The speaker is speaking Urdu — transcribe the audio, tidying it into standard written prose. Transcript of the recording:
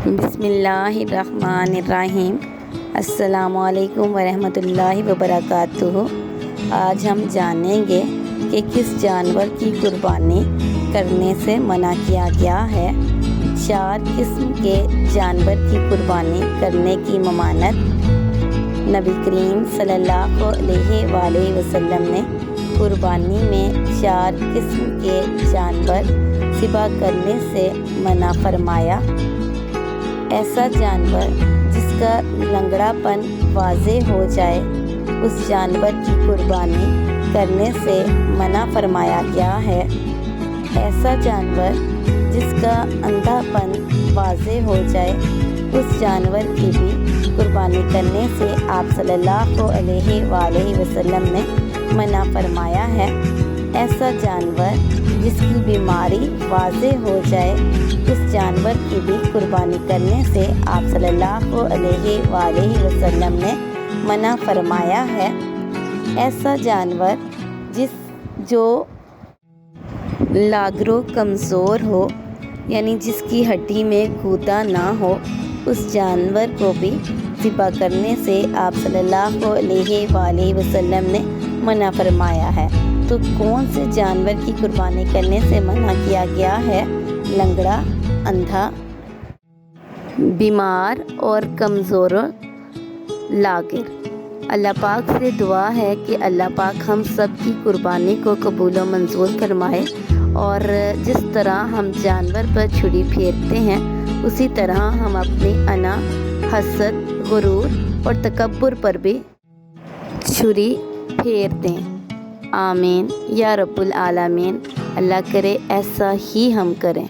بسم اللہ الرحمن الرحیم۔ السلام علیکم ورحمۃ اللہ وبرکاتہ۔ آج ہم جانیں گے کہ کس جانور کی قربانی کرنے سے منع کیا گیا ہے۔ 4 قسم کے جانور کی قربانی کرنے کی ممانعت۔ نبی کریم صلی اللہ علیہ وآلہ وسلم نے قربانی میں 4 قسم کے جانور ذبح کرنے سے منع فرمایا۔ ایسا جانور جس کا لنگڑا پن واضح ہو جائے اس جانور کی قربانی کرنے سے منع فرمایا گیا ہے۔ ایسا جانور جس کا اندھا پن واضح ہو جائے اس جانور کی بھی قربانی کرنے سے آپ صلی اللہ علیہ وآلہ وسلم نے منع فرمایا ہے۔ ایسا جانور جس کی بیماری واضح ہو جائے اس جانور کی بھی قربانی کرنے سے آپ صلی اللہ علیہ وآلہ وسلم نے منع فرمایا ہے۔ ایسا جانور جو لاگرو کمزور ہو یعنی جس کی ہڈی میں گودا نہ ہو اس جانور کو بھی ذبح کرنے سے آپ صلی اللہ علیہ وآلہ وسلم نے منع فرمایا ہے۔ تو کون سے جانور کی قربانی کرنے سے منع کیا گیا ہے؟ لنگڑا، اندھا، بیمار اور کمزور لاگر۔ اللہ پاک سے دعا ہے کہ اللہ پاک ہم سب کی قربانی کو قبول و منظور فرمائے، اور جس طرح ہم جانور پر چھری پھیرتے ہیں اسی طرح ہم اپنی انا، حسد، غرور اور تکبر پر بھی چھری پھیر دیں۔ آمین یا رب العالمین۔ اللہ کرے ایسا ہی ہم کریں۔